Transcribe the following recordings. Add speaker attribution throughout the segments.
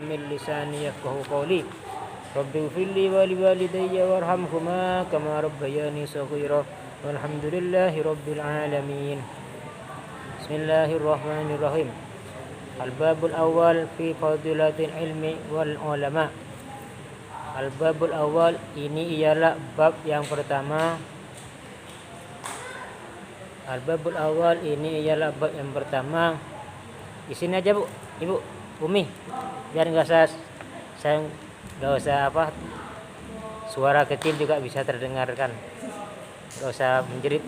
Speaker 1: من لساني يفقهوا قولي رب اغفر لي ولوالدي وارحمهما كما ربياني صغيرا والحمد لله رب العالمين. بسم الله الرحمن الرحيم. الباب الأول في فضيلة العلم والعلماء. Al-babul awal, ini ialah bab yang pertama. Al-babul awal, ini ialah bab yang pertama. Di sini aja Bu, Ibu Umi, biar saya nggak usah suara kecil juga bisa terdengarkan, nggak usah menjerit.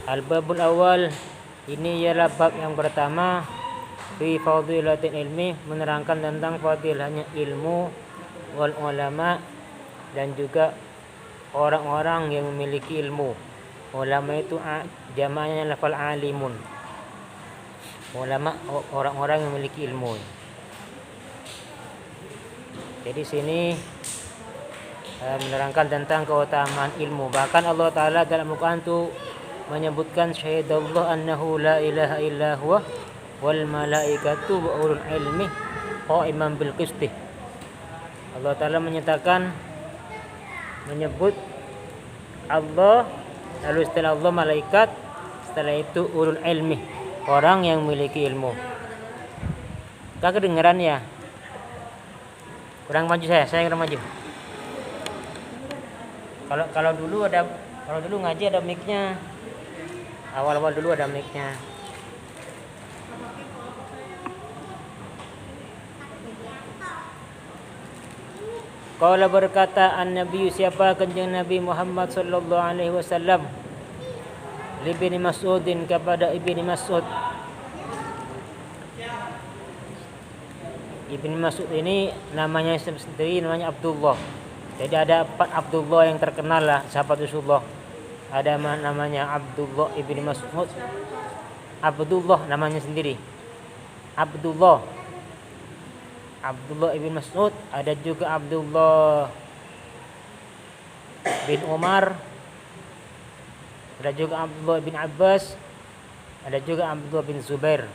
Speaker 1: Al-babul awal, ini ialah bab yang pertama. Fi fadilatil ilmi, menerangkan tentang fadilahnya ilmu, wal ulama, dan juga orang-orang yang memiliki ilmu. Ulama itu jamaknya lafal alimun. Ulama orang-orang yang memiliki ilmu. Jadi sini menerangkan tentang keutamaan ilmu. Bahkan Allah Ta'ala dalam Al-Quran itu menyebutkan syahidallah annahu la ilaha illa huwa wal malaikatu wa ulul ilmi qa'iman bil qisti. Allah Ta'ala menyebut Allah, lalu setelah Allah malaikat, setelah itu ulul ilmi, orang yang memiliki ilmu. Gak kedengeran ya? Kurang maju saya kurang maju. Kalau dulu ngaji ada mic-nya. Awal-awal dulu ada mic-nya. Qala berkata an-nabi, siapa kanjeng Nabi Muhammad sallallahu alaihi wasallam, li Ibni Mas'udin, kepada Ibni Mas'ud. Ibni Mas'ud ini namanya sendiri namanya Abdullah. Jadi ada 4 Abdullah yang terkenal lah sahabat Rasulullah. Ada namanya Abdullah Ibni Mas'ud. Abdullah namanya sendiri. Abdullah ibn Mas'ud, ada juga Abdullah bin Umar, ada juga Abdullah bin Abbas, ada juga Abdullah bin Zubair.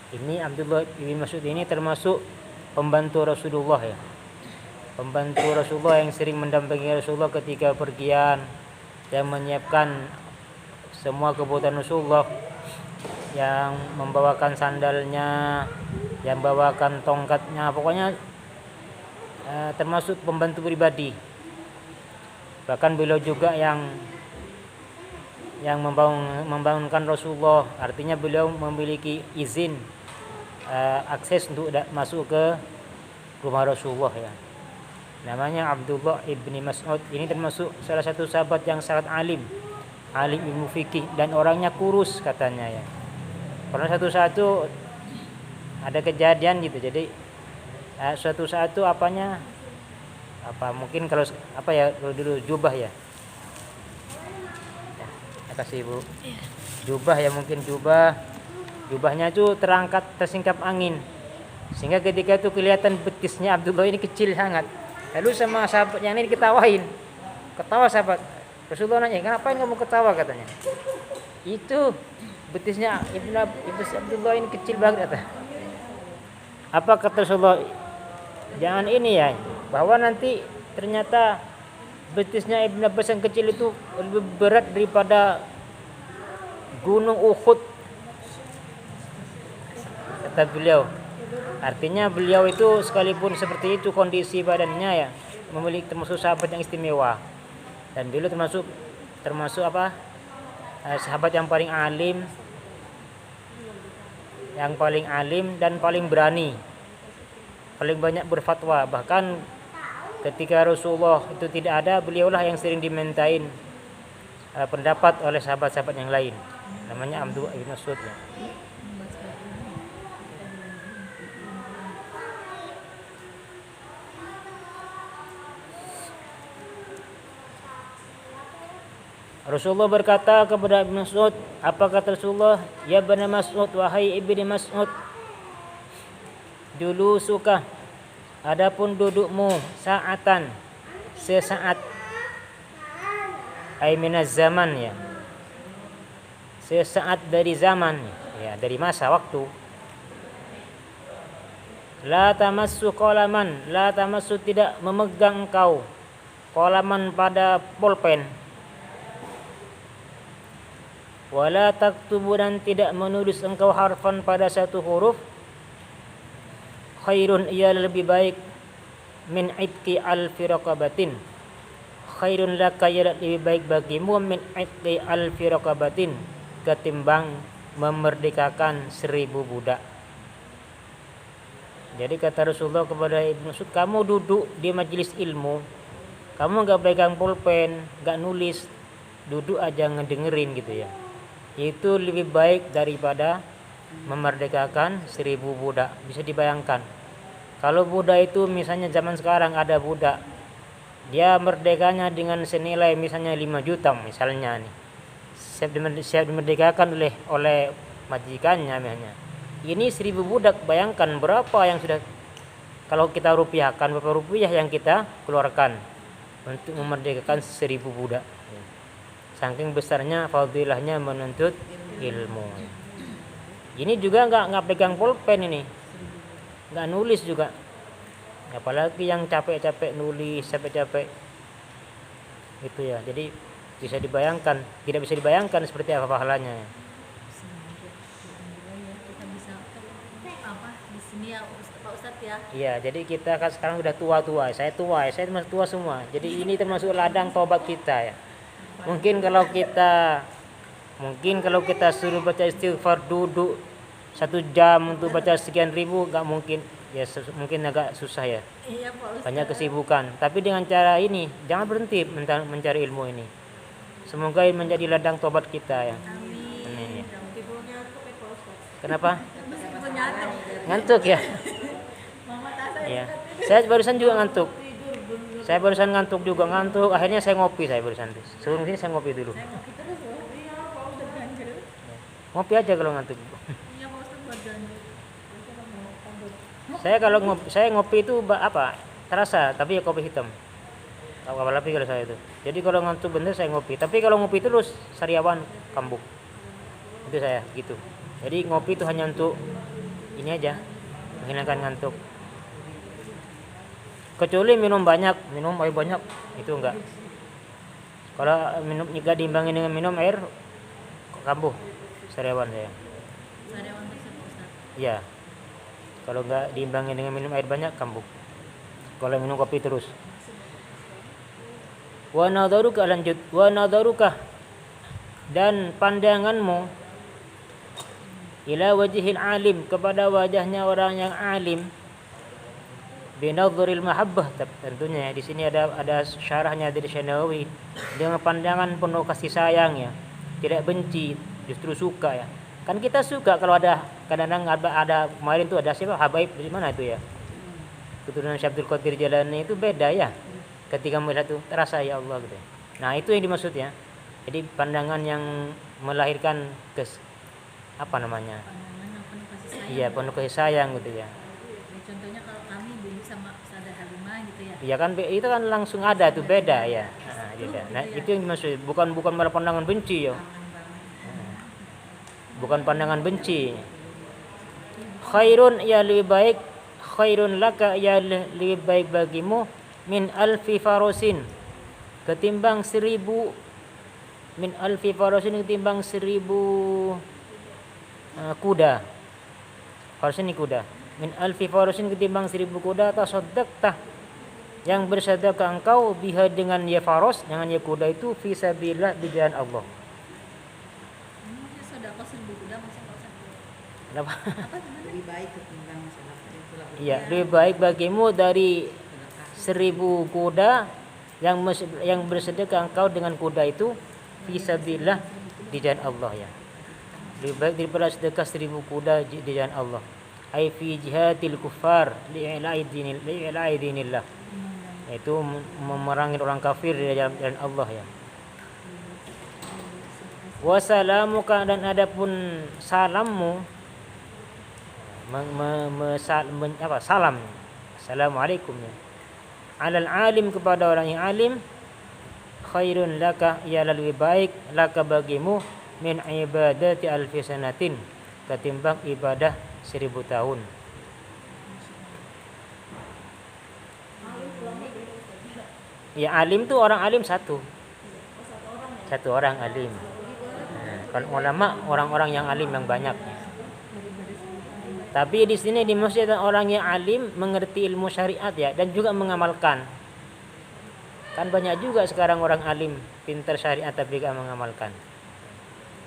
Speaker 1: Ini Abdullah bin Mas'ud ini termasuk pembantu Rasulullah ya. Pembantu Rasulullah yang sering mendampingi Rasulullah ketika pergian dan menyiapkan semua kebutuhan Rasulullah, yang membawakan sandalnya, yang bawakan tongkatnya, pokoknya termasuk pembantu pribadi. Bahkan beliau juga yang membangunkan Rasulullah, artinya beliau memiliki izin akses untuk masuk ke rumah Rasulullah ya. Namanya Abdullah ibni Mas'ud. Ini termasuk salah satu sahabat yang sangat alim ilmu fikih, dan orangnya kurus katanya ya. Karena satu-satu ada kejadian gitu, jadi suatu saat itu mungkin kalau dulu jubah ya, kasih Ibu jubah ya, mungkin jubahnya itu tersingkap angin, sehingga ketika itu kelihatan betisnya Abdullah ini kecil sangat. Lalu sama sahabatnya ini ketawa sahabat Rasulullah nanya, ngapain kamu ketawa, katanya. Itu betisnya Ibnu Abdullah ini kecil banget kata. Apa kata Rasulullah? Jangan ini ya, bahwa nanti ternyata betisnya Ibnu Abbas yang kecil itu lebih berat daripada gunung Uhud, kata beliau. Artinya beliau itu sekalipun seperti itu kondisi badannya ya, memiliki termasuk sahabat yang istimewa, dan beliau termasuk sahabat yang paling alim dan paling berani, paling banyak berfatwa. Bahkan ketika Rasulullah itu tidak ada, beliaulah yang sering dimintain pendapat oleh sahabat-sahabat yang lain. Namanya Abdullah bin Mas'ud ya. Rasulullah berkata kepada Ibnu Mas'ud, apa kata Rasulullah? Ya Ibnu Mas'ud, wahai Ibnu Mas'ud, dulu suka, adapun dudukmu saatan, sesaat, ay minaz zaman ya, sesaat dari zaman ya, dari masa waktu. La tamassu qalaman, la tamassu tidak memegang engkau qalaman pada pulpen. Wala taktubu dan tidak menulis engkau harfan pada satu huruf. Khairun ia lebih baik min itqi alfi raqabatin. Khairun laka ia lebih baik bagimu min itqi alfi raqabatin ketimbang memerdekakan 1000 budak. Jadi kata Rasulullah kepada Ibnu Mas'ud, kamu duduk di majelis ilmu, kamu enggak pegang pulpen, enggak nulis, duduk aja ngedengerin gitu ya. Itu lebih baik daripada memerdekakan 1000 budak. Bisa dibayangkan. Kalau budak itu misalnya zaman sekarang ada budak, dia merdekanya dengan senilai misalnya 5 juta misalnya nih. Siap dimerdekakan oleh majikannya misalnya. Ini 1000 budak, bayangkan berapa yang sudah, kalau kita rupiahkan, berapa rupiah yang kita keluarkan untuk memerdekakan 1000 budak. Saking besarnya fadilahnya menuntut ilmu. Ini juga nggak pegang pulpen ini, nggak nulis juga. Apalagi yang capek-capek nulis, capek-capek itu ya. Jadi bisa dibayangkan, tidak bisa dibayangkan seperti apa pahalanya. Iya, jadi kita kan sekarang udah tua, saya termasuk tua semua. Jadi ini termasuk ladang tobat kita ya. Mungkin kalau kita suruh baca istighfar duduk 1 jam untuk baca sekian ribu, nggak mungkin ya, mungkin agak susah ya.
Speaker 2: Iya, Pak Ustaz.
Speaker 1: Banyak kesibukan. Tapi dengan cara ini jangan berhenti mencari ilmu ini. Semoga ini menjadi ladang tobat kita ya.
Speaker 2: Amin. Tidurnya tuh Pak Ustaz.
Speaker 1: Kenapa?
Speaker 2: Meskipun nyantuk.
Speaker 1: Ngantuk ya.
Speaker 2: Mama tak saya
Speaker 1: Ya. Saya barusan juga ngantuk. Saya barusan ngantuk. Akhirnya saya ngopi barusan. Sebelum sini saya ngopi dulu.
Speaker 2: ngopi terus loh. Iya, Pak Ustaz ganjil.
Speaker 1: Ngopi aja kalau ngantuk.
Speaker 2: Iya, Pak Ustaz buat ganjil.
Speaker 1: Saya ngopi itu terasa, tapi ya kopi hitam. Apalagi kalau saya itu. Jadi kalau ngantuk bener saya ngopi. Tapi kalau ngopi terus sariawan kambuk. Itu saya gitu. Jadi ngopi itu hanya untuk ini aja, menghilangkan ngantuk. Kecuali minum air banyak, itu enggak. Kalau minum jika diimbangi dengan minum air kambuh sariawan saya.
Speaker 2: Sariawan terus Pak Ustaz.
Speaker 1: Iya. Kalau enggak diimbangi dengan minum air banyak kambuh. Kalau minum kopi terus. Wa nadharuka, lanjut. Wa nadharuka, dan pandanganmu ila wajhil alim, kepada wajahnya orang yang alim, binadhril mahabbah, tentunya di sini ada syarahnya dari Syanawi, dengan pandangan penuh kasih sayang ya, tidak benci, justru suka ya. Kan kita suka kalau ada kadang-kadang ada kemarin tuh ada siapa Habaib dari mana itu ya, keturunan Syekh Abdul Qadir Jalani, itu beda ya ketika melihat itu terasa ya Allah gitu. Nah itu yang dimaksud ya. Jadi pandangan yang melahirkan
Speaker 2: Pandangan yang penuh kasih sayang.
Speaker 1: iya, penuh kasih sayang gitu ya.
Speaker 2: Contohnya kalau kami dulu sama Ustazah Halimah gitu ya.
Speaker 1: Iya kan, itu kan langsung ada tuh, beda ya. Beda. Nah itu yang dimaksud, bukan malah pandangan benci ya. Bukan pandangan benci. Khairun ya lebih baik, khairun laka ya lebih baik bagimu min alfi farosin, ketimbang 1000, min alfi farosin ketimbang 1000 kuda. Farosin ini kuda. Min alfi farosin ketimbang 1000 kuda, tasaddaqta, yang bersedekah engkau biha dengan ya faros, dengan ya kuda itu fi sabilillah, di jalan Allah.
Speaker 2: Ini sedekah 1000 kuda masih Pak Ustaz.
Speaker 1: Kenapa?
Speaker 2: Apa gimana? Lebih baik ketimbang sedekah itu lah.
Speaker 1: Iya, lebih baik bagimu dari 1000 kuda yang bersedekah engkau dengan kuda itu fi sabilillah, di jalan Allah ya. Lebih baik daripada sedekah 1000 kuda di jalan Allah. Ai fi jihadil kuffar li'ila'i dinillah. Itu memerangi orang kafir di jalan Allah ya. Wa salamuka, dan adapun salammu, salam, assalamualaikum ya, alal alim, kepada orang yang alim, khairun laka, ialah lebih baik, laka bagimu, min ibadati alfi sanatin, ketimbang ibadah 1000 tahun. Ya alim tuh orang alim satu.
Speaker 2: Oh, satu orang ya.
Speaker 1: Satu orang alim. Nah, kalau ulama orang-orang yang alim yang banyak. Tapi di sini dimaksud orang yang alim mengerti ilmu syariat ya dan juga mengamalkan. Kan banyak juga sekarang orang alim pintar syariat tapi gak mengamalkan.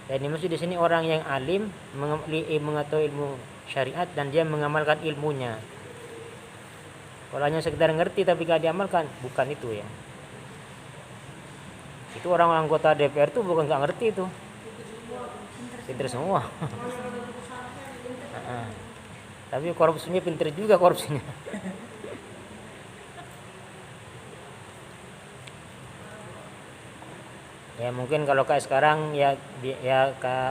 Speaker 1: Dan dimaksud di sini orang yang alim mengetahui ilmu syariat dan dia mengamalkan ilmunya. Kalau hanya sekedar ngerti tapi gak diamalkan, bukan itu ya. Itu orang-orang anggota DPR tuh bukan gak ngerti itu. Pintar semua. Tapi korupsinya pintar juga korupsinya. Ya mungkin kalau kayak sekarang ya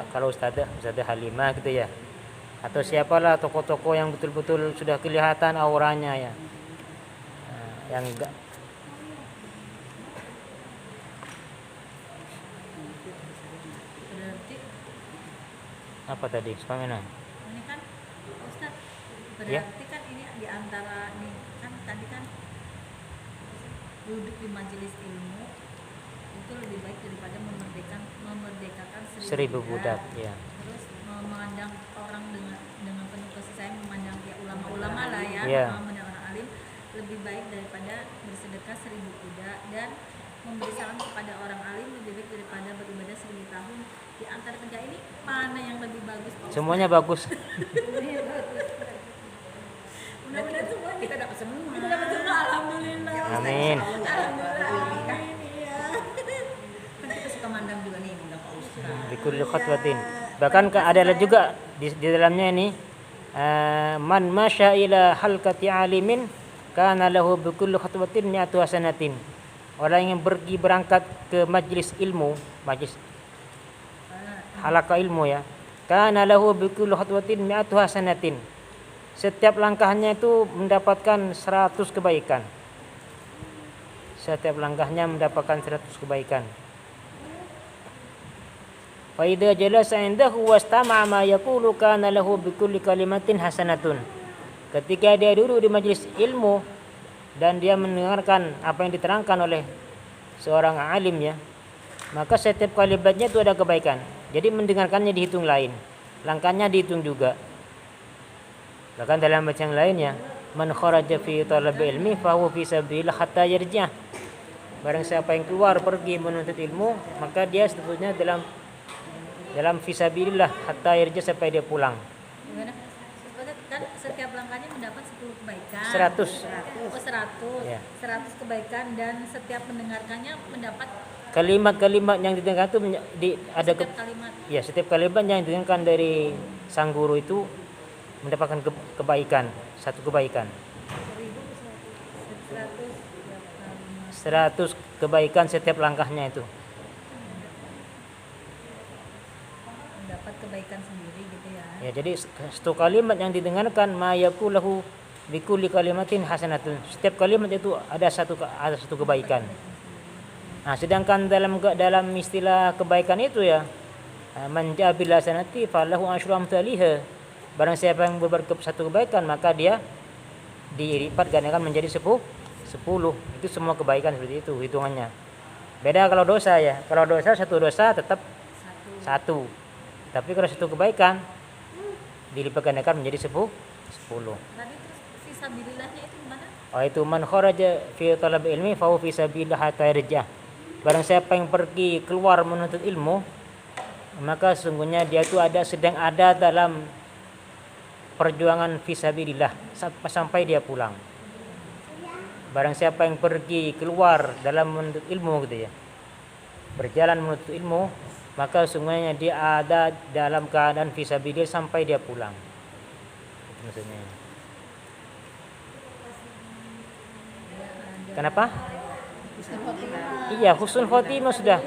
Speaker 1: kalau Ustadzah Halimah gitu ya. Atau siapalah tokoh-tokoh yang betul-betul sudah kelihatan auranya ya. Yang enggak
Speaker 2: Berarti
Speaker 1: apa tadi? Spamena.
Speaker 2: ini kan Ustaz,
Speaker 1: Ya.
Speaker 2: berarti kan ini di antara nih kan tadi kan duduk di majelis ilmu itu lebih baik daripada memerdekakan
Speaker 1: Seribu budak ya.
Speaker 2: Terus memandang orang dengan penuh kasih sayang, memandang ya ulama-ulama lah ya,
Speaker 1: Ya.
Speaker 2: memandang orang alim lebih baik daripada bersedekah 1000 kuda, dan memberi salam kepada orang alim lebih baik daripada beribadah 1000 tahun. Di antara tiga ini mana yang lebih bagus, Pak Ustaz?
Speaker 1: Semuanya bagus.
Speaker 2: Mudah-mudahan semua kita dapat semua. Kita dapat semua, alhamdulillah.
Speaker 1: Amin.
Speaker 2: Alhamdulillah. Iya. Kan kita suka mandang juga nih, mandang Pak Ustaz.
Speaker 1: Bikulli khatwatin. Bahkan ada juga di dalamnya ini man masya ila halqati alimin kana lahu bikulli khatwatin mi'atu hasanatin. Orang yang berangkat ke majlis ilmu, majlis halaqah ilmu ya. Kana lahu bikulli khatwatin mi'atu hasanatin. Setiap langkahnya itu mendapatkan 100 kebaikan. Setiap langkahnya mendapatkan 100 kebaikan. Fa idza jalasa indahu wastama'a ma yaqulu kana lahu bikulli kalimatin hasanatun. Ketika dia duduk di majelis ilmu dan dia mendengarkan apa yang diterangkan oleh seorang alim ya, maka setiap kalimatnya itu ada kebaikan. Jadi mendengarkannya dihitung lain, langkahnya dihitung juga. Bahkan dalam bacaan lainnya, man kharaja fi talabi ilmi fa huwa fi sabilillah hatta yarji'ah. Barang siapa yang keluar pergi menuntut ilmu, maka dia sebetulnya dalam fisabilillah hatta yarji'ah sampai dia pulang.
Speaker 2: Gimana? Kan setiap langkahnya mendapat 10 kebaikan.
Speaker 1: 100.
Speaker 2: Oh, 100.
Speaker 1: Ya.
Speaker 2: 100 kebaikan, dan setiap mendengarkannya mendapat
Speaker 1: Kalimat-kalimat yang didengarkan itu ada
Speaker 2: setiap kalimat.
Speaker 1: ya setiap kalimat yang didengarkan dari sang guru itu mendapatkan kebaikan, satu kebaikan. 100 kebaikan setiap langkahnya itu.
Speaker 2: Mendapat kebaikan sendiri gitu ya.
Speaker 1: Ya, jadi satu kalimat yang didengarkan ma yaqulahu bikulli kalimatin hasanatun. Setiap kalimat itu ada satu kebaikan. Nah, sedangkan dalam istilah kebaikan itu ya, man ja'a bil hasanati falahu asyru amsalihha. Barang siapa yang berbuat satu kebaikan, maka dia dilipat gandakan menjadi 10. Itu semua kebaikan seperti itu hitungannya. Beda kalau dosa ya. Kalau dosa, satu dosa tetap satu. Tapi kalau satu kebaikan dilipat gandakan menjadi 10.
Speaker 2: Tadi terus fisabilillahnya itu gimana?
Speaker 1: Oh, itu man kharaja fi talab ilmi fa huwa fi sabilillah hatta yarjah. Barang siapa yang pergi keluar menuntut ilmu, maka sesungguhnya dia itu sedang ada dalam perjuangan fisabilillah sampai dia pulang. Barang siapa yang pergi keluar dalam menuntut ilmu gitu ya, berjalan menuntut ilmu, maka sesungguhnya dia ada dalam keadaan fisabilillah sampai dia pulang. Itu maksudnya. Kenapa? Iya, husnul khotimah sudah.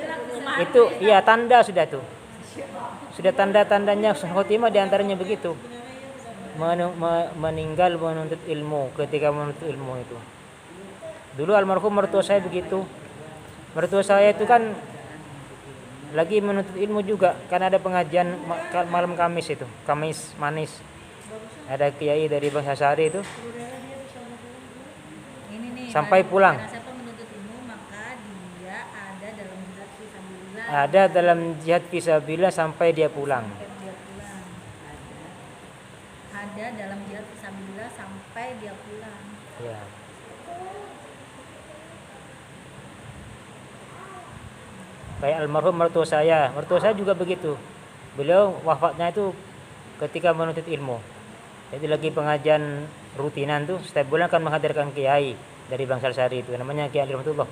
Speaker 1: Itu iya tanda sudah tuh. Sudah tanda-tandanya husnul khotimah diantaranya begitu. Meninggal menuntut ilmu, ketika menuntut ilmu itu. Dulu almarhum mertua saya begitu. Mertua saya itu kan lagi menuntut ilmu juga, kan ada pengajian malam Kamis itu, Kamis manis. Ada kiai dari Bang Sasari itu.
Speaker 2: Ini nih,
Speaker 1: Sampai pulang.
Speaker 2: Karena siapa menuntut ilmu,
Speaker 1: Ada dalam jihad fisabilillah sampai dia pulang.
Speaker 2: Sampai dia pulang. Ada dalam jihad fisabilillah sampai dia pulang.
Speaker 1: Ya. Kayak almarhum mertua saya juga begitu. Beliau wafatnya itu ketika menuntut ilmu. Jadi lagi pengajian rutinan tuh setiap bulan kan menghadirkan kiai dari Bangsal Sari itu namanya Kiai Rahmatullah.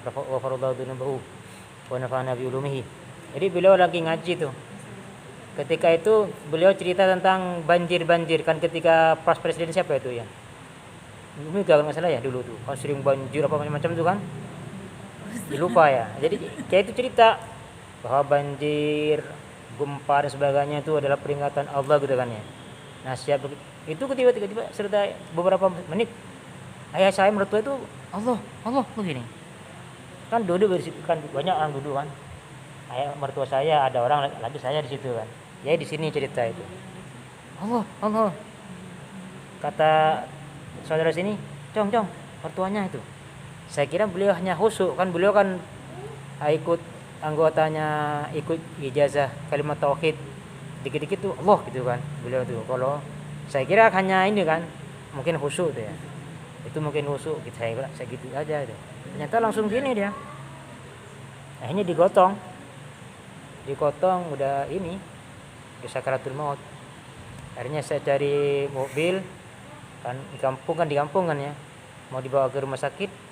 Speaker 1: Wa faradallahu dunubahu wa nafa'ana bi ulumihi. Jadi beliau lagi ngaji tuh. Ketika itu beliau cerita tentang banjir kan ketika pas presiden siapa itu ya? Ini gak masalah ya dulu tuh. Kan sering banjir apa macam-macam tuh kan. Lupa ya. Jadi kayak itu cerita bahwa banjir, gempa dan sebagainya itu adalah peringatan Allah gitu kan ya. Nah siap itu tiba-tiba serta beberapa menit ayah saya mertua itu Allah begini. Kan duduk kan banyak orang duduk kan. Ayah mertua saya ada orang lagi saya di situ kan. Ya di sini cerita itu. Allah. Kata saudara sini, cong mertuanya itu. Saya kira beliau hanya khusyuk kan beliau kan ikut anggotanya ikut ijazah kalimat tauhid dikit-dikit tuh Allah gitu kan beliau tuh. Kalau saya kira hanya ini kan mungkin khusyuk tuh ya. Itu mungkin khusyuk gitu saya kira segitu aja itu. Ternyata langsung gini dia. Akhirnya digotong udah ini di sakaratul maut. Akhirnya saya cari mobil kan di kampung kan ya. Mau dibawa ke rumah sakit.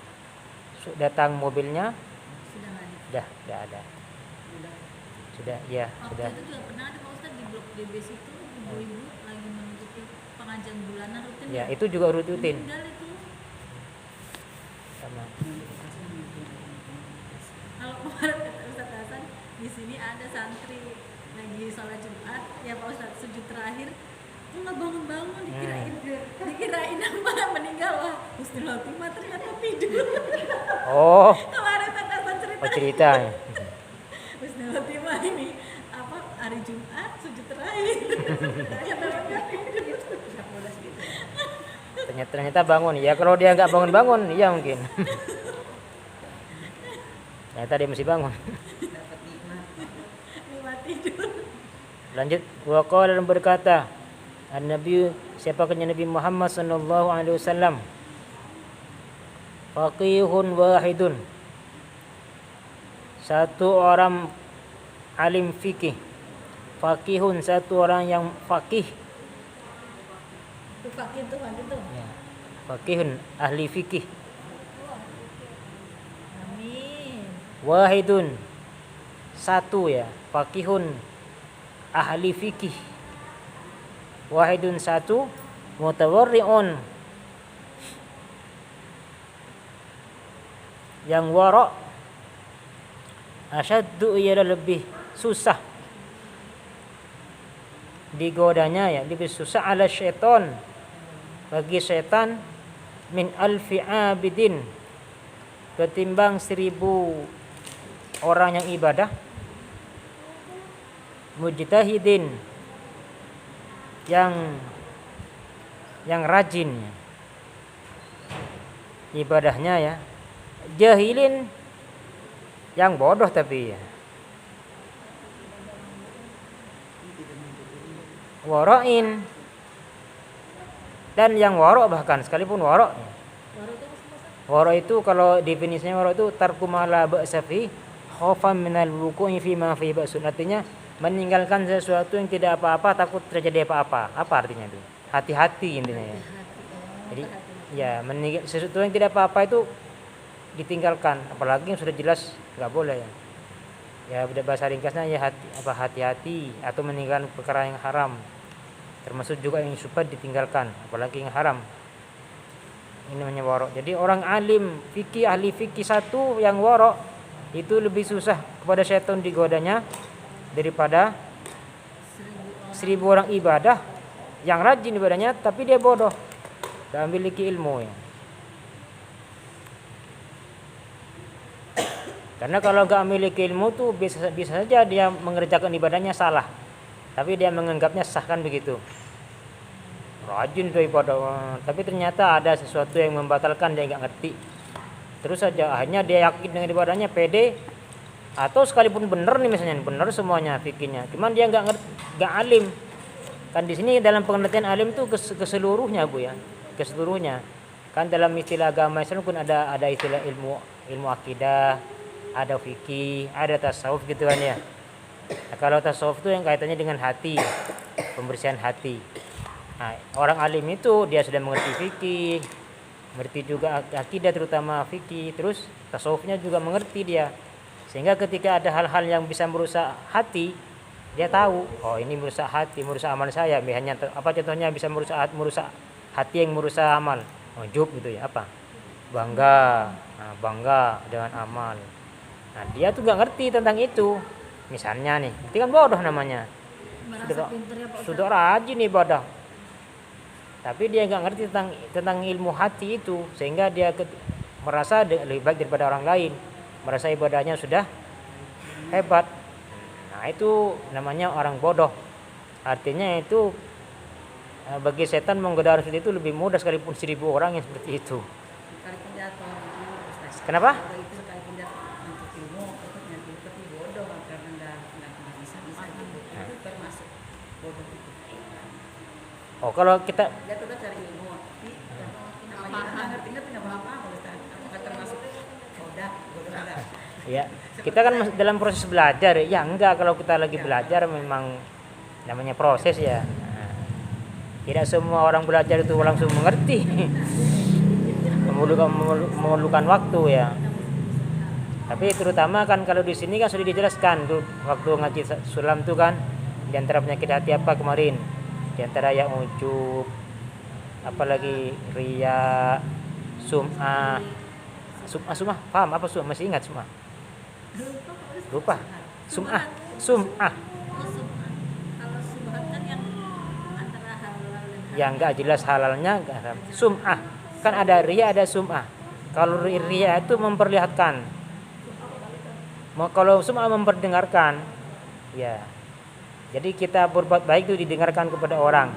Speaker 1: Datang mobilnya
Speaker 2: Sudah nggak ada.
Speaker 1: Dah ada. Sudah ya,
Speaker 2: Waktu
Speaker 1: sudah.
Speaker 2: itu juga pernah ada Pak Ustadz di blok DB situ ibu-ibu lagi mengikuti pengajian bulanan rutin.
Speaker 1: Ya, itu juga rutin.
Speaker 2: Meninggal itu.
Speaker 1: Sama.
Speaker 2: Kalau kemarin kata Ustadz Hasan di sini ada santri lagi sholat Jumat ya Pak Ustadz sujud terakhir kok nggak bangun-bangun dikirain apa meninggal wah Husnul Khotimah ternyata tidur.
Speaker 1: Oh,
Speaker 2: Kemarin Ustadz Hasan cerita
Speaker 1: cerita.
Speaker 2: Husnul Khotimah ini apa hari Jumat sujud terakhir ternyata tidur.
Speaker 1: Ternyata bangun. Ya kalau dia nggak bangun, iya mungkin. Ternyata dia masih bangun.
Speaker 2: Nikmat tidur.
Speaker 1: Lanjut, wa qala dan berkata, An-Nabi siapakah Nabi Muhammad sallallahu alaihi wasallam? Faqihun wahidun. Satu orang alim fikih. Faqihun satu orang yang faqih.
Speaker 2: Itu fakir tuh
Speaker 1: Ya. Faqihun ahli fikih.
Speaker 2: Amin.
Speaker 1: Wahidun satu ya. Faqihun ahli fikih. Wahidun satu. Mutawarri'un yang wara' asyaddu ialah lebih susah digodanya ya lebih susah ala syaitan bagi syaitan min alfi abidin ketimbang 1000 orang yang ibadah mujtahidin yang rajin ibadahnya ya jahilin yang bodoh tapi ya wara'in dan yang warok bahkan sekalipun warok warok itu kalau definisinya warok itu tarku ma la ba'sa fi khaufan minal wuqu'i fi ma fi ba'sun artinya meninggalkan sesuatu yang tidak apa-apa takut terjadi apa-apa. Apa artinya itu? Hati-hati intinya ya. Jadi ya sesuatu yang tidak apa-apa itu ditinggalkan, apalagi yang sudah jelas nggak boleh ya. Ya bahasa ringkasnya ya hati-hati atau meninggalkan perkara yang haram. Termasuk juga yang syubhat ditinggalkan, apalagi yang haram. Ini namanya warok. Jadi orang alim fikih ahli fikih satu yang warok itu lebih susah kepada syaitan digodanya daripada 1000 orang ibadah yang rajin ibadahnya tapi dia bodoh dan memiliki ilmu ya. Karena kalau nggak memiliki ilmu tuh bisa saja dia mengerjakan ibadahnya salah tapi dia menganggapnya sah kan begitu. Rajin tuh ibadah tapi ternyata ada sesuatu yang membatalkan dia nggak ngerti. Terus saja akhirnya dia yakin dengan ibadahnya pede Atau sekalipun benar nih misalnya, benar semuanya fikihnya, cuman dia nggak alim. Kan di sini dalam pengertian alim itu keseluruhnya Bu ya, keseluruhnya. Kan dalam istilah agama Islam pun ada istilah ilmu akidah, ada fikih, ada tasawuf gitu kan ya. Nah, kalau tasawuf itu yang kaitannya dengan hati, pembersihan hati. Nah, orang alim itu dia sudah mengerti fikih, mengerti juga akidah terutama fikih, terus tasawufnya juga mengerti dia. Sehingga ketika ada hal-hal yang bisa merusak hati, dia tahu, oh ini merusak hati, merusak amal saya. Misalnya apa contohnya bisa merusak hati yang merusak amal? Ujub gitu ya, apa? Bangga. Nah, bangga dengan amal. Nah, dia tuh nggak ngerti tentang itu. Misalnya nih, itu kan bodoh namanya.
Speaker 2: Merasa pinter ya Pak Ustadz.
Speaker 1: Sudah rajin ibadah. Tapi dia nggak ngerti tentang ilmu hati itu, sehingga dia merasa lebih baik daripada orang lain, merasa ibadahnya sudah hebat. Nah, itu namanya orang bodoh. Artinya itu bagi setan menggoda orang seperti itu lebih mudah sekalipun 1000 orang yang seperti itu.
Speaker 3: Sekalipun jatuh itu Ustaz.
Speaker 1: Kenapa?
Speaker 3: Kalau itu sekalipun jatuh untuk ilmu maksudnya seperti bodoh karena nggak bisa gitu. Itu termasuk bodoh itu.
Speaker 1: Oh, kalau kita
Speaker 3: Dia tetap cari ilmu. Tapi namanya nggak ngerti nggak punya apa-apa Ustaz. Apakah termasuk bodoh ada?
Speaker 1: ya, kita kan dalam proses belajar ya. Enggak, kalau kita lagi belajar memang namanya proses ya. Nah, tidak semua orang belajar itu langsung mengerti. memerlukan waktu ya. Tapi terutama kan kalau di sini kan sudah dijelaskan tuh waktu ngaji sulam tuh kan, di antara penyakit hati apa kemarin? Di antara yang ujub, apalagi riya, sum'ah. Sum'ah, paham apa sum'ah? Masih ingat sum'ah? Lupa. Sum'ah.
Speaker 2: Oh, subhan. Kalau subhan kan yang antara halal dan haram.
Speaker 1: Yang enggak jelas halalnya enggak haram. Sum'ah. Kan ada riya, ada sum'ah. Kalau riya itu memperlihatkan. Kalau sum'ah memperdengarkan. Ya. Jadi kita berbuat baik itu didengarkan kepada orang.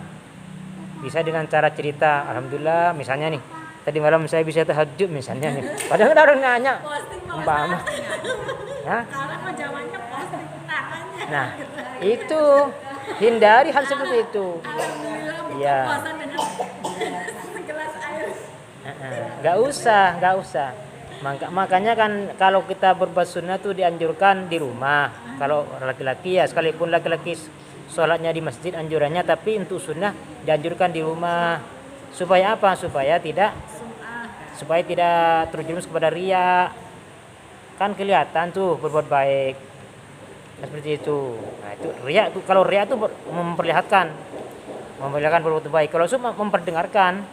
Speaker 1: Bisa dengan cara cerita, alhamdulillah misalnya nih, tadi malam saya bisa tahajud misalnya nih. Padahal ada orang nanya,
Speaker 2: Posting Pak
Speaker 1: umpama.
Speaker 2: Ustadz.
Speaker 1: Hah?
Speaker 2: Sekarang mah zamannya posting tangannya.
Speaker 1: Nah, itu hindari hal seperti itu.
Speaker 2: Alhamdulillah buka
Speaker 1: Iya.
Speaker 2: puasa dengan segelas air.
Speaker 1: Nggak usah. Makanya kan kalau kita berbuat sunnah tuh dianjurkan di rumah. Kalau laki-laki ya, sekalipun laki-laki sholatnya di masjid anjurannya, tapi untuk sunnah dianjurkan di rumah. Supaya apa? Supaya tidak terjerumus kepada riya. Kan kelihatan tuh berbuat baik. Seperti itu. Nah, itu riya tuh, kalau riya tuh memperlihatkan berbuat baik. Kalau sum'ah memperdengarkan,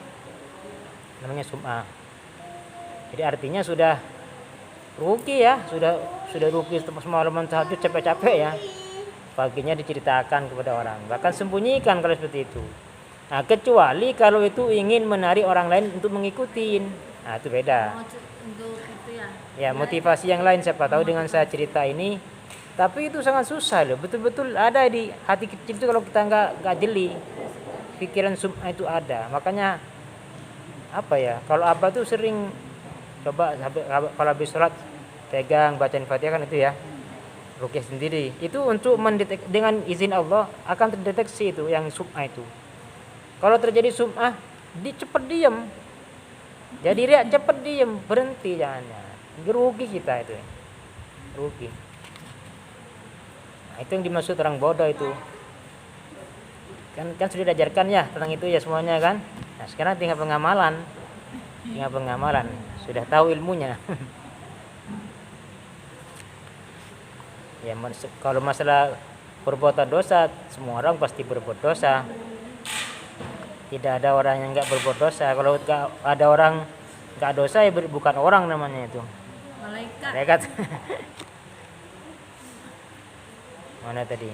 Speaker 1: namanya sum'ah. Jadi artinya sudah rugi ya, sudah rugi semalaman tahajud capek-capek ya. Paginya diceritakan kepada orang, bahkan sembunyikan kalau seperti itu. Nah, kecuali kalau itu ingin menarik orang lain untuk mengikutin. Nah, itu beda.
Speaker 2: Untuk itu ya.
Speaker 1: Ya, motivasi yang lain siapa tahu dengan saya cerita ini. Tapi itu sangat susah loh. Betul-betul ada di hati kecil itu kalau kita nggak jeli. Pikiran sum'ah itu ada. Makanya apa ya? Kalau Abah tuh sering coba kalau habis sholat pegang bacaan Fatihah kan itu ya. Ruqyah sendiri. Itu untuk mendeteksi dengan izin Allah akan terdeteksi itu yang sum'ah itu. Kalau terjadi sum'ah, cepat diam. Jadi riak cepat diam, berhenti jangan. Rugi kita itu. Rugi. Nah, itu yang dimaksud orang bodoh itu. Kan sudah diajarkan ya tentang itu ya semuanya kan. Nah, sekarang tinggal pengamalan. Sudah tahu ilmunya. Ya, kalau masalah perbuatan dosa, semua orang pasti berbuat dosa. Tidak ada orang yang nggak berbuat dosa. Kalau nggak ada orang nggak dosa ya bukan orang namanya itu. Malaikat. Mana tadi?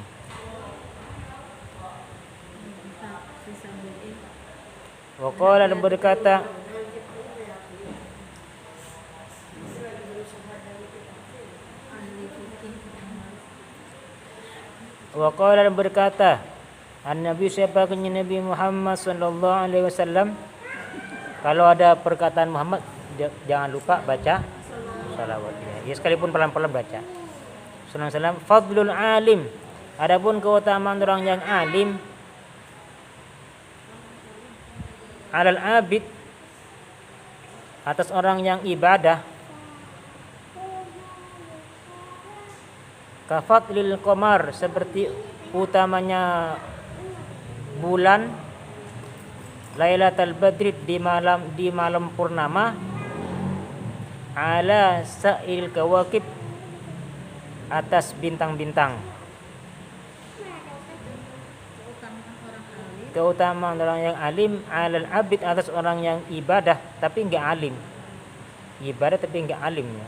Speaker 1: Waqala dan berkata, Waqala dan berkata, An-Nabi siapa Nabi Muhammad sallallahu alaihi wasallam. Kalau ada perkataan Muhammad jangan lupa baca salawat. Ya, sekalipun pelan-pelan baca. sallallahu alaihi wasallam, fadlul alim, adapun keutamaan orang yang alim, alal abid, atas orang yang ibadah, kafadlil qamar, seperti utamanya bulan, Lailatul Badri, di malam purnama, ala sa'il kawakib, atas bintang-bintang. Keutamaan orang yang alim, alal abid, atas orang yang ibadah tapi enggak alim. Ibadah tapi enggak alimnya.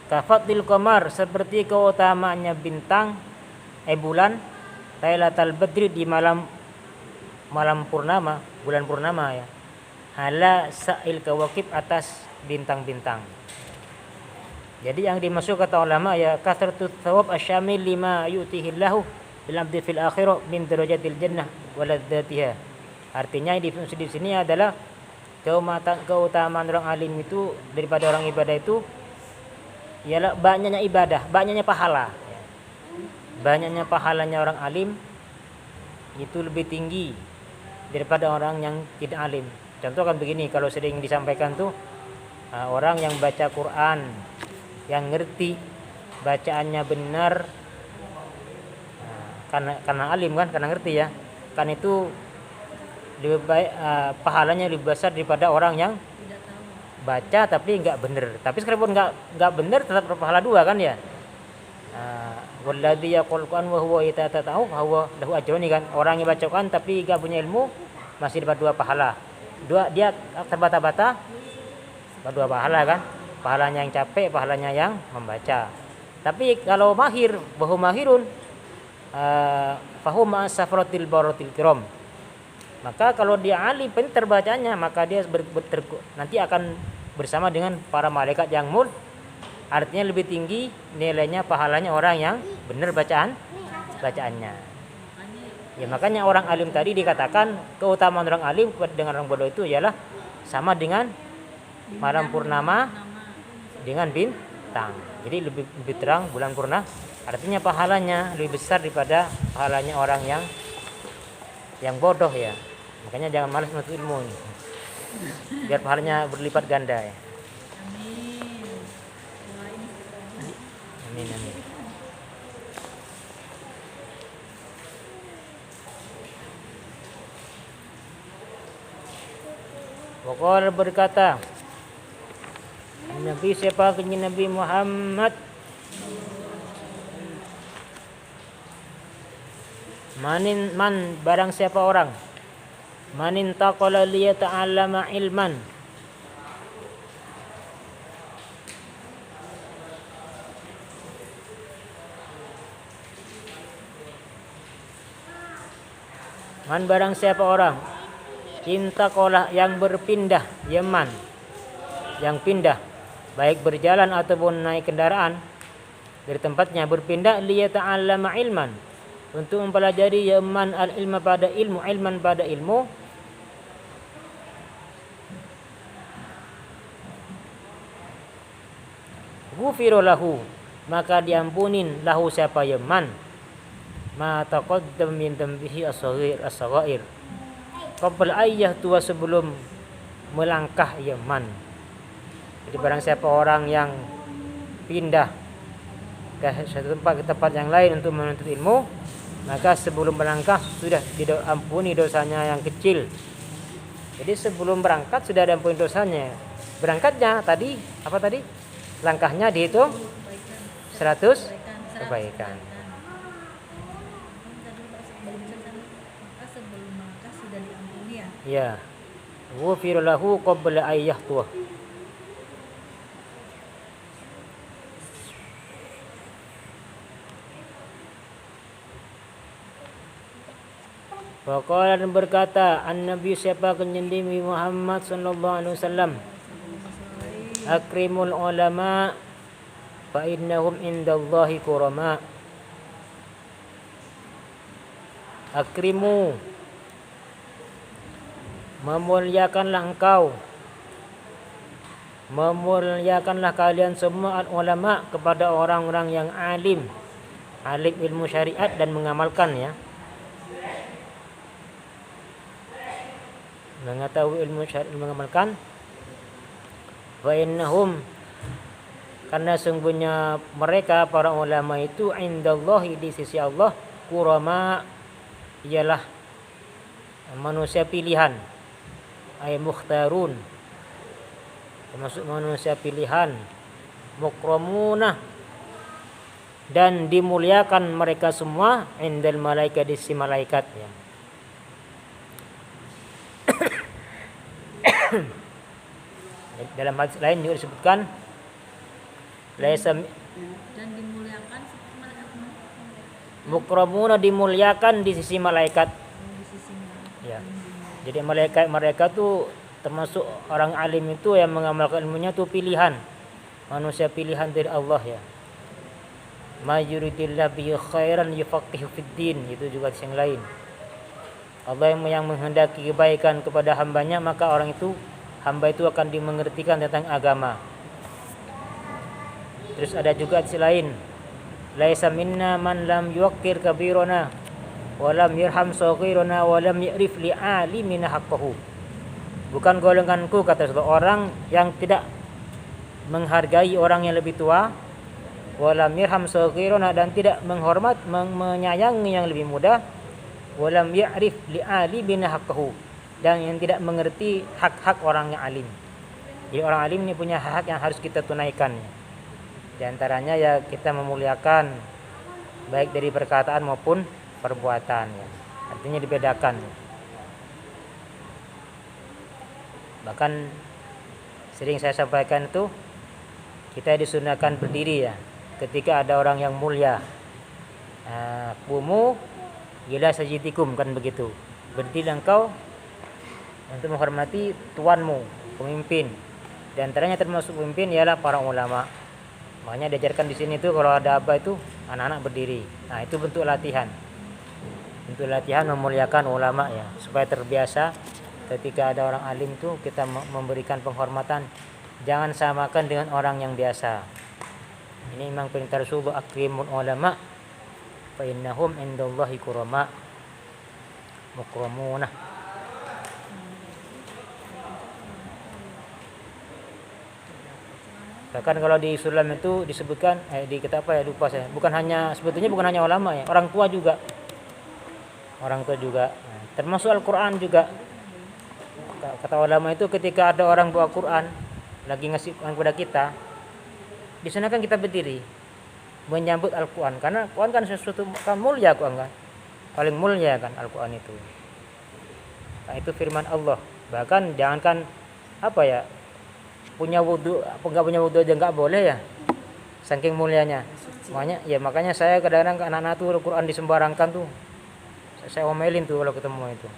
Speaker 1: Kafadlil qamar, seperti keutamaannya bintang, bulan, Lailatul Badri, di malam purnama, bulan purnama ya. Ala sa'il kawakib, atas bintang-bintang. Jadi yang dimaksud kata ulama ya, kathratu thawab asyamil lima yu'tihillahu lil abdi fil akhirah min darajatil jannah wa ladzatiha. Artinya yang dimaksud di sini adalah keutamaan orang alim itu daripada orang ibadah itu ialah banyaknya ibadah, banyaknya pahala. Banyaknya pahalanya orang alim itu lebih tinggi daripada orang yang tidak alim. Contoh kan begini, kalau sering disampaikan tuh, orang yang baca Quran, yang ngerti bacaannya benar, karena alim kan, karena ngerti ya, kan itu lebih baik, pahalanya lebih besar daripada orang yang baca tapi nggak benar. Tapi sekalipun nggak benar tetap berpahala dua kan ya. Walladzi yaqul Qur'an wa huwa yatata'u huwa lahu ajrun kan. Orang yang baca Quran tapi nggak punya ilmu masih dapat dua pahala. Dia terbata-bata dapat dua pahala kan. Pahalanya yang capek, pahalanya yang membaca. Tapi kalau mahir, bahwa mahirun fahum ma'asafratil baratil kiram. Maka kalau dia alim, pintar bacanya, maka dia nanti akan bersama dengan para malaikat yang artinya lebih tinggi nilainya, pahalanya orang yang benar bacaannya. Ya makanya orang alim tadi dikatakan keutamaan orang alim dengan orang bodoh itu ialah sama dengan malam purnama dengan bintang. Jadi lebih terang bulan purnama, artinya pahalanya lebih besar daripada pahalanya orang yang bodoh ya. Makanya jangan malas menuntut ilmu ini, biar pahalanya berlipat ganda ya. Amin amin. Waqala, berkata Nabi, siapa Nabi Muhammad, man barang siapa orang, manin taqala liyata'allama ilman, man barang siapa orang, intaqala, yang berpindah, yaman, yang pindah, baik berjalan ataupun naik kendaraan dari tempatnya, berpindah, liyata'allama ilman, untuk mempelajari, yaman al-ilma, pada ilmu, ilman pada ilmu, ghufira lahu, maka diampunin, lahu siapa yaman, ma taqaddam min dambihi as-saghair, qabla ayyah tua, sebelum melangkah yaman. Jadi barang siapa orang yang pindah ke satu tempat ke tempat yang lain untuk menuntut ilmu, maka sebelum berangkat sudah diampuni dosanya yang kecil. Jadi sebelum berangkat sudah diampuni dosanya. Berangkatnya tadi apa tadi? Langkahnya dihitung 100 kebaikan.
Speaker 2: Sebelum melangkah sudah diampuni ya.
Speaker 1: Ya. Ghufira lahu qabla ayyah tuah. Waqala, dan berkata an-nabi, siapa Nabi Muhammad sallallahu alaihi wasallam, akrimul ulama fa innahum indallahi kurama. Akrimu, memuliakanlah engkau Memuliakanlah kalian semua ulama kepada orang-orang yang alim ilmu syariat dan mengamalkan ya. Mengetahui ilmu syariat mengamalkan. Wa innahum, karena sungguhnya mereka para ulama itu indallahi, di sisi Allah, kurama, ialah manusia pilihan, ay mukhtarun, termasuk manusia pilihan, mukramuna, dan dimuliakan mereka semua indal malaikat, di sisi malaikat ya. Dalam hadis lain juga disebutkan laisa
Speaker 2: Dan dimuliakan seperti malaikat.
Speaker 1: mukramuna, dimuliakan di sisi malaikat
Speaker 2: Di sisi malaikat.
Speaker 1: ya. Jadi malaikat mereka tuh termasuk orang alim itu yang mengamalkan ilmunya tuh pilihan, manusia pilihan dari Allah ya. Majuridillah bi khairan yufaqihu fid din, itu juga yang lain. Allah yang menghendaki kebaikan kepada hambanya, maka hamba itu akan dimengertikan tentang agama. Terus ada juga sisi lain, laisa minna man lam yuqir kabirona wa lam yarham saghirona wa lam ya'rif li alimina haqqahu. Bukan golonganku, kata Rasulullah, orang yang tidak menghargai orang yang lebih tua, wa lam yarham saghirona, dan tidak menyayangi yang lebih muda, wa lam ya'rif li alimina haqqahu, dan yang tidak mengerti hak-hak orang yang alim. Jadi orang alim ini punya hak yang harus kita tunaikan. Di antaranya ya kita memuliakan baik dari perkataan maupun perbuatan ya. Artinya dibedakan. Bahkan sering saya sampaikan itu, kita disunahkan berdiri ya ketika ada orang yang mulia. Qumu ila sajitikum, kan begitu. Berdiri engkau untuk menghormati tuanmu, pemimpin. Di antaranya termasuk pemimpin ialah para ulama. Makanya diajarkan di sini tuh kalau ada apa itu anak-anak berdiri. Nah, itu bentuk latihan. Bentuk latihan memuliakan ulama ya, supaya terbiasa ketika ada orang alim tuh kita memberikan penghormatan. Jangan samakan dengan orang yang biasa. Ini memang perintah Rasulullah, akrimul ulama fa innahum indallahi kurama mukramuna. Bahkan kalau di Islam itu disebutkan di kitab apa ya, lupa saya. Sebetulnya bukan hanya ulama ya, orang tua juga. Orang tua juga. Nah, termasuk Al-Qur'an juga. Kata ulama itu ketika ada orang bawa Quran lagi ngasih Quran kepada kita, disunahkan kita berdiri menyambut Al-Qur'an, karena Quran kan sesuatu kan mulia, Quran kan. Paling mulia kan Al-Qur'an itu. Nah, itu firman Allah. Bahkan jangankan apa ya, punya wudu, enggak punya wudu aja enggak boleh ya, saking mulianya. Makanya saya kadang-kadang ke anak-anak tuh Al-Quran disembarangkan tuh, saya omelin tuh kalau ketemu itu.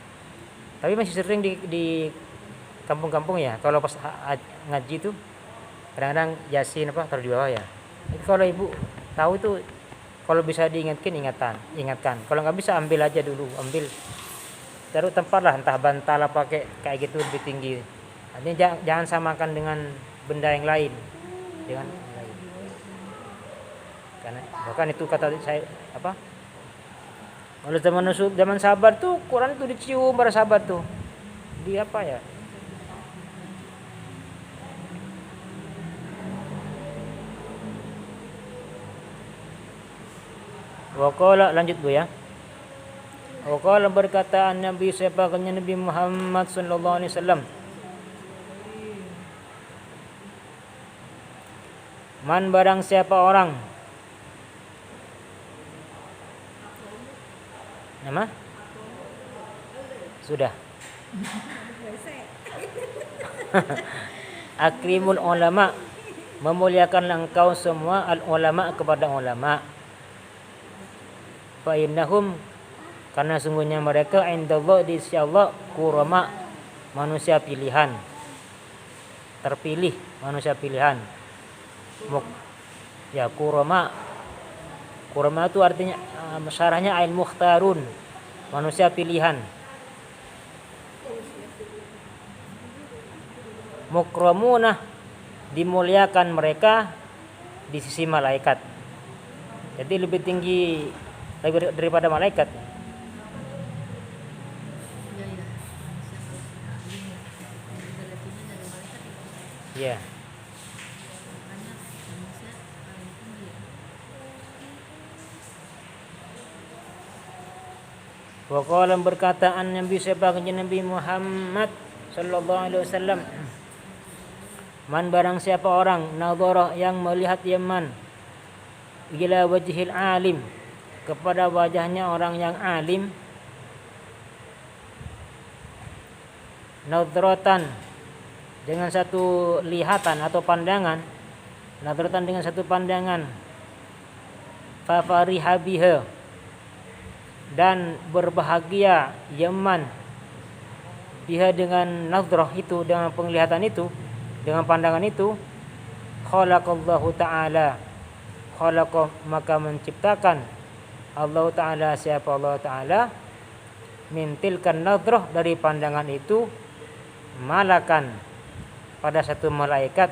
Speaker 1: Tapi masih sering di kampung-kampung ya, kalau pas ngaji tuh kadang-kadang Yasin taruh di bawah ya. Jadi kalau ibu tahu tuh, kalau bisa ingatkan. Kalau nggak bisa ambil aja dulu, taruh tempat lah, entah bantal apa kayak gitu lebih tinggi. Artinya jangan samakan dengan benda yang lain, karena bahkan itu kata saya kalau zaman sahabat tuh Quran itu dicium para sahabat tuh di apa ya, waqala, lanjut Bu ya. Waqala, berkata Nabi, siapakah Nabi Muhammad sallallahu alaihi wasallam, man, barang siapa orang nama sudah akrimul ulama, memuliakanlah engkau semua al ulama kepada ulama, fa innahum, karena sungguhnya mereka indallah, di sisi Allah, kurama, manusia pilihan, terpilih, manusia pilihan. Ya, kurama itu artinya syarahnya ail mukhtarun, manusia pilihan. Mukramuna, dimuliakan mereka di sisi malaikat. Jadi lebih tinggi daripada malaikat.
Speaker 2: Ya ya. Derajatnya dari malaikat itu.
Speaker 1: Ya.
Speaker 2: Makanya manusia paling tinggi ya.
Speaker 1: Wa qala berkataan Nabi sebagai Nabi Muhammad sallallahu alaihi wasallam, man barang siapa orang nadhara yang melihat Yaman ila wajhil alim, kepada wajahnya orang yang alim, nadratan dengan satu lihatan atau pandangan, nadratan dengan satu pandangan, fa fariha biha, dan berbahagia Yaman biha dengan nadrah itu, dengan penglihatan itu, dengan pandangan itu, khalaqallahu ta'ala, khalaqa maka menciptakan Allah ta'ala, siapa Allah ta'ala, min tilkan nadrah dari pandangan itu, malakan pada satu malaikat,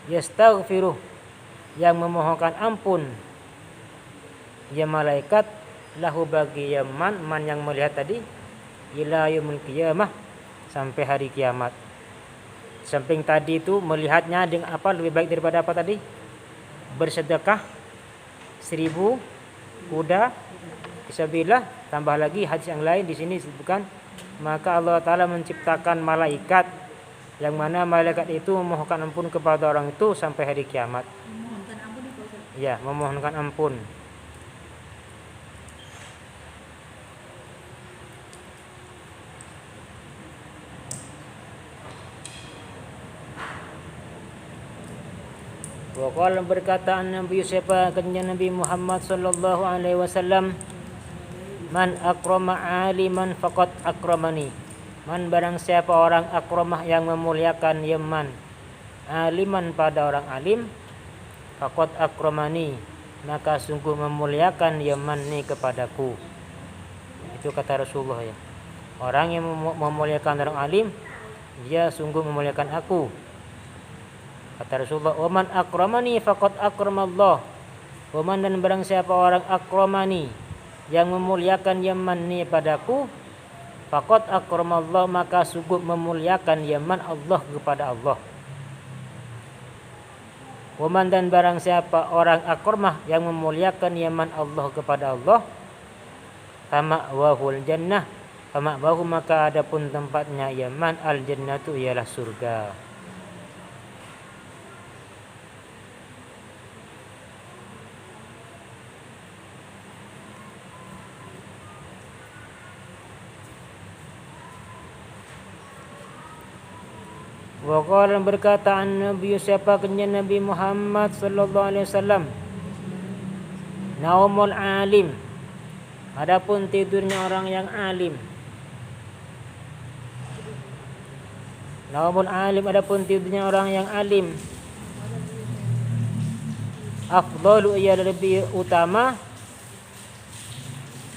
Speaker 1: yastaghfiruh yang memohonkan ampun, ya malaikat, lahu bagi Yaman, man yang melihat tadi, ila yaumil qiyamah, sampai hari kiamat. Samping tadi itu melihatnya dengan apa lebih baik daripada apa tadi? Bersedekah 1000 kuda fisabilillah, tambah lagi hadis yang lain di sini disebutkan, maka Allah Ta'ala menciptakan malaikat yang mana malaikat itu memohonkan ampun kepada orang itu sampai hari kiamat.
Speaker 2: Memohonkan ampun itu Pak Ustaz.
Speaker 1: Ya, memohonkan ampun. Wa qala berkataan Nabi siapa kanjeng Nabi Muhammad sallallahu alaihi wasallam, man akrama aliman faqad akramani, man barang siapa orang akramah yang memuliakan Yaman, aliman pada orang alim, faqad akramani maka sungguh memuliakan Yaman ni kepadaku. Itu kata Rasulullah ya. Orang yang memuliakan orang alim, dia sungguh memuliakan aku. Kata Rasulullah, "Waman akramani faqad akramallah." Waman dan barang siapa orang akramani yang memuliakan Yaman ni padaku, faqad akramallah maka sungguh memuliakan Yaman Allah kepada Allah. Waman dan barang siapa orang akramah yang memuliakan Yaman Allah kepada Allah, fama'wahul jannah, fama'wahu maka adapun tempatnya Yaman al jannatu ialah surga. Wa qala berkataan Nabi siapa kenyan Nabi Muhammad sallallahu alaihi wasallam, naumul alim, adapun tidurnya orang yang alim, naumul alim adapun tidurnya orang yang alim, afdalu ia lebih utama,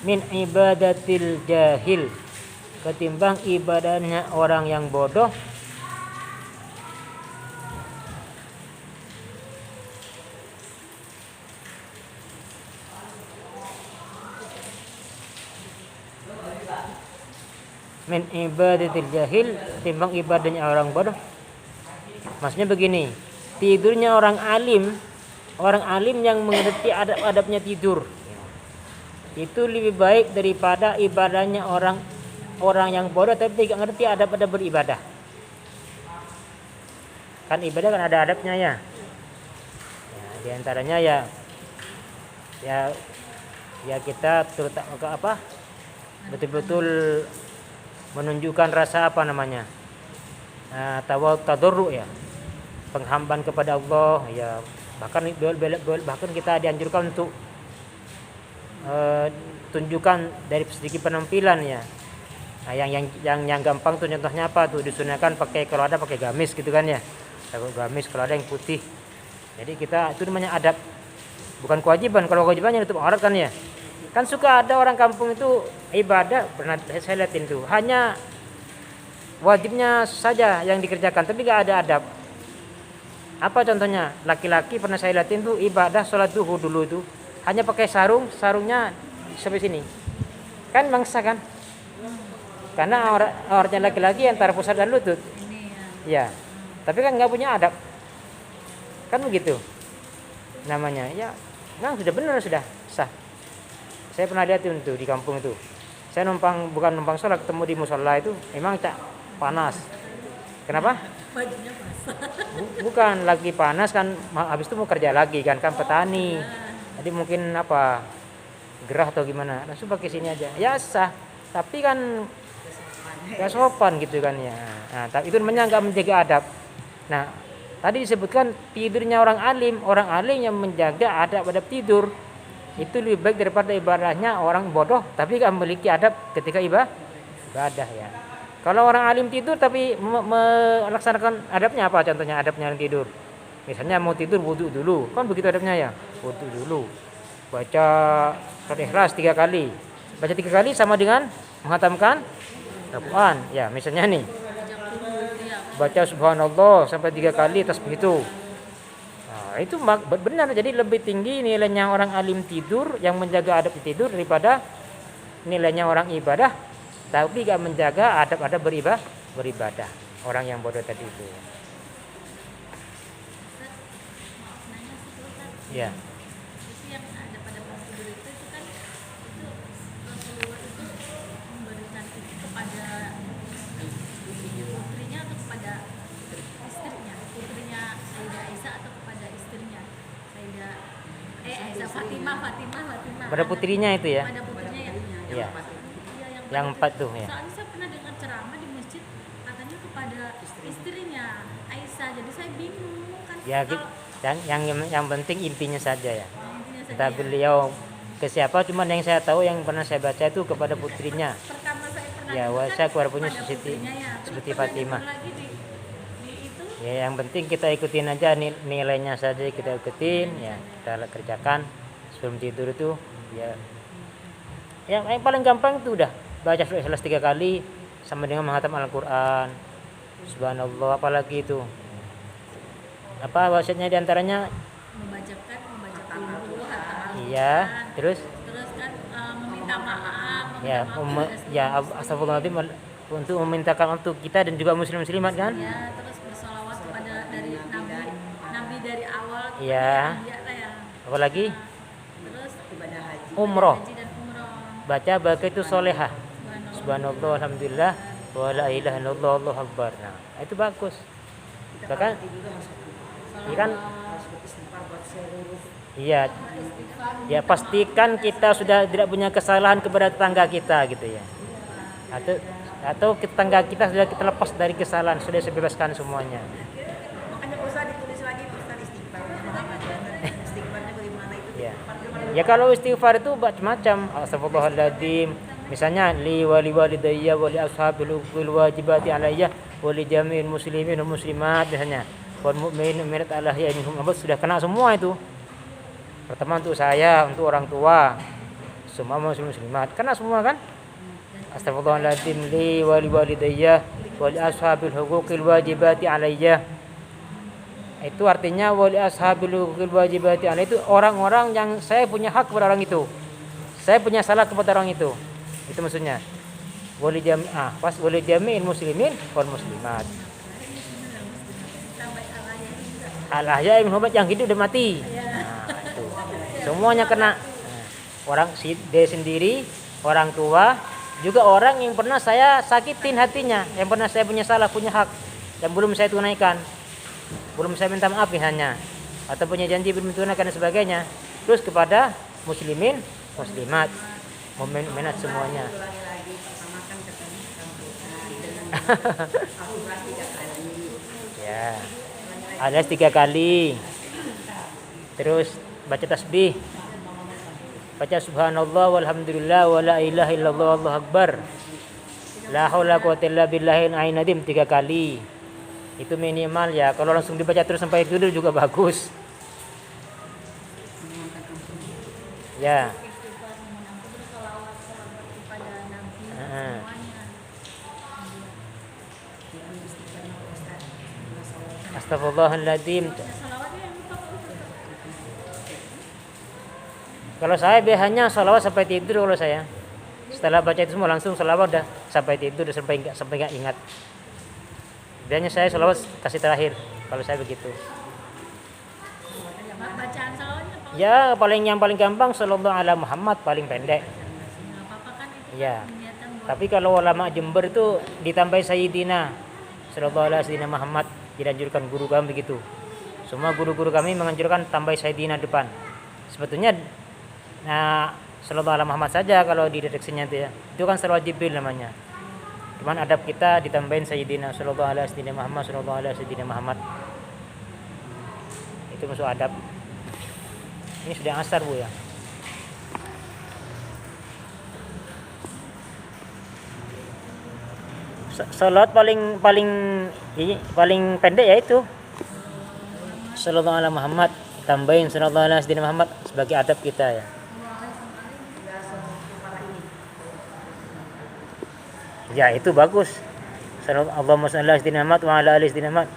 Speaker 1: min ibadatil jahil ketimbang ibadahnya orang yang bodoh, min ibadatil jahil timbang ibadahnya orang bodoh. Maksudnya begini, tidurnya orang alim yang mengerti adab-adabnya tidur, itu lebih baik daripada ibadahnya orang yang bodoh tapi tidak ngerti adab-adab beribadah. Kan ibadah kan ada adabnya ya. Di antaranya ya kita terutama ke apa? Betul-betul menunjukkan rasa apa namanya, tadarru ya, penghambaan kepada Allah ya, bahkan kita dianjurkan untuk tunjukkan dari sedikit penampilan ya. Nah, yang gampang tuh contohnya apa tuh, disunahkan pakai, kalau ada pakai gamis gitu kan ya, gamis kalau ada yang putih. Jadi kita itu namanya adab, bukan kewajiban. Kalau kewajibannya nutup aurat kan ya. Kan suka ada orang kampung itu ibadah, pernah saya lihatin tuh, hanya wajibnya saja yang dikerjakan, tapi nggak ada adab. Apa contohnya? Laki-laki pernah saya lihatin tuh ibadah sholat duhur dulu itu hanya pakai sarungnya sampai sini. Kan bangsa kan? Karena auratnya laki-laki antara pusar dan lutut.
Speaker 2: Ini ya.
Speaker 1: Ya. Tapi kan nggak punya adab. Kan begitu. Namanya ya, memang sudah benar sudah sah. Saya pernah lihat itu di kampung itu. Saya bukan numpang sholat, ketemu di musola itu, memang panas. Kenapa?
Speaker 2: Bajunya basah.
Speaker 1: Bukan lagi panas kan, habis itu mau kerja lagi kan petani. Jadi mungkin apa gerah atau gimana, langsung pakai sini aja. Ya sah, tapi kan gak sopan gitu kan ya. Nah, tapi itu namanya nggak menjaga adab. Nah, tadi disebutkan tidurnya orang alim yang menjaga adab tidur itu lebih baik daripada ibadahnya orang bodoh tapi gak memiliki adab ketika ibadah ya. Kalau orang alim tidur tapi melaksanakan adabnya apa? Contohnya adabnya yang tidur. Misalnya mau tidur wudu dulu, kan begitu adabnya ya. Wudu dulu. Baca surat Ikhlas 3 kali. Baca 3 kali sama dengan menghatamkan Al-Quran. Ya, misalnya nih. Baca subhanallah sampai 3 kali tasbih itu. Nah, itu benar, jadi lebih tinggi nilainya orang alim tidur yang menjaga adab tidur daripada nilainya orang ibadah tapi gak menjaga adab-adab beribadah. Orang yang bodoh tadi itu.
Speaker 2: Nanya sih Ustaz.
Speaker 1: Ya.
Speaker 2: Itu yang ada pada pas tidur itu kan itu Rasulullah itu memberikan itu kepada putrinya atau kepada istrinya, putrinya Sayyidah Aisyah atau kepada istrinya Sayyidah Aisyah Fatimah.
Speaker 1: Pada putrinya itu ya.
Speaker 2: Pada putrinya ya.
Speaker 1: Iya.
Speaker 2: Iya,
Speaker 1: Yang 4 tuh ya.
Speaker 2: Soalnya saya pernah dengar ceramah di masjid katanya kepada istrinya Aisyah, jadi saya bingung kan.
Speaker 1: Ya,
Speaker 2: kalau
Speaker 1: yang penting intinya saja ya.
Speaker 2: intinya saja
Speaker 1: Entah
Speaker 2: ya.
Speaker 1: beliau ke siapa, cuman yang saya tahu yang pernah saya baca itu kepada putrinya.
Speaker 2: Pertama saya pernah
Speaker 1: Ya,
Speaker 2: dengar
Speaker 1: wasa keluar punya
Speaker 2: kepada
Speaker 1: seperti
Speaker 2: putrinya ya. Terus
Speaker 1: seperti
Speaker 2: pernah
Speaker 1: Fatimah.
Speaker 2: dengar lagi di itu
Speaker 1: Ya, yang penting kita ikutin aja nilainya saja kita ikutin ya, kita kerjakan sebelum tidur itu ya. Yang paling gampang itu udah baca surat Ikhlas 3 kali sama dengan menghatam Al-Qur'an. Subhanallah, apalagi itu. Apa maksudnya diantaranya?
Speaker 2: membaca dulu hatam
Speaker 1: Iya, terus
Speaker 2: kan meminta maaf
Speaker 1: ya astagfirullahaladzim untuk memintakan untuk kita dan juga muslimat kan?
Speaker 2: ya, terus bersolawat kepada dari nabi dari awal
Speaker 1: Iya.
Speaker 2: ya lah ya.
Speaker 1: Apalagi
Speaker 2: Terus
Speaker 3: ibadah haji.
Speaker 1: umroh.
Speaker 2: haji dan umroh.
Speaker 1: Baca itu solehah. Subhanallah, alhamdulillah, wa la ilaha illallah, Allahu akbar. Nah, itu bagus.
Speaker 3: Kita
Speaker 1: Bahkan
Speaker 3: kalau tidur masuk
Speaker 1: iya kan?
Speaker 3: harus beristighfar buat seluruh
Speaker 1: Iya. Ya pastikan kita sudah tidak punya kesalahan kepada tetangga kita gitu ya. Atau tetangga kita sudah kita lepas dari kesalahan, sudah sebebaskan semuanya.
Speaker 3: makanya usah ditulis lagi Ustaz istighfarnya istighfarnya bagaimana itu
Speaker 1: Ya. Ya kalau istighfar itu macam-macam. Astagfirullahaladzim. Misalnya li wali walidayya wa li ashabil wajibati alayya wa li jami'il muslimin wal muslimat misalnya. Wal mu'minin minat alahya minhum abad sudah kena semua itu. Pertama untuk saya, untuk orang tua, semua muslimat kena semua kan? Astagfirullahaladzim li wali walidayya wa li ashabil huquqil wajibati alayya. Itu artinya wali ashabil huquqil wajibati alayya itu orang-orang yang saya punya hak kepada orang itu. Saya punya salah kepada orang itu. Itu maksudnya. Wali jami'il muslimin wal muslimat. Al-ahya'i minhum yang hidup dan mati. Nah, itu. Semuanya kena. Nah, orang dia sendiri, orang tua, juga orang yang pernah saya sakitin hatinya, yang pernah saya punya salah, punya hak yang belum saya tunaikan. Belum saya minta maaf misalnya, atau punya janji belum tunaikan dan sebagainya. Terus kepada muslimin, muslimat, mukminat semuanya.
Speaker 3: ulangi lagi pertama kan ketemu dengan Al-Quran 3 kali
Speaker 1: Ya. Alias 3 kali. Terus baca tasbih. Baca subhanallah walhamdulillah wa la ilaha illallah Allahu akbar. La haula quwwata illa billahil aliyyil azim 3 kali. Itu minimal ya. Kalau langsung dibaca terus sampai tidur juga bagus. Ya.
Speaker 2: Istighfar, memohon ampun, terus sholawat kepada nabi
Speaker 1: Heeh.
Speaker 2: semuanya.
Speaker 1: Astagfirullahaladzim.
Speaker 2: Salawatnya yang lupa Pak Ustaz.
Speaker 1: Kalau saya biasanya salawat sampai tidur kalau saya. Setelah baca itu semua langsung salawat udah sampai tidur sampai nggak ingat. Biasanya saya salawat kasih terakhir kalau saya begitu.
Speaker 2: Bacaan salawatnya Pak Ustaz.
Speaker 1: Ya yang paling gampang sallallahu ala Muhammad paling pendek.
Speaker 2: Nggak apa-apa kan itu
Speaker 1: Ya.
Speaker 2: niatan buat
Speaker 1: Tapi kalau ulama Jember itu ditambah Sayyidina sallallahu ala Sayyidina Muhammad, dianjurkan guru kami begitu. Semua guru-guru kami menganjurkan tambah Sayyidina depan. Sebetulnya sallallahu ala Muhammad saja kalau di redaksinya itu ya. Itu kan salawat Jibril namanya. Cuman adab kita ditambahin Sayyidina sallallahu ala Sayyidina Muhammad sallallahu ala Sayyidina Muhammad. Itu masuk adab. Ini sudah asar Bu ya. Salat paling pendek ya itu sallallahu ala Muhammad, tambahin sallallahu ala Sayyidina Muhammad sebagai adab kita ya. Ya itu bagus. Allahumma shalli ala Sayyidina Muhammad wa ala ali Sayyidina Muhammad.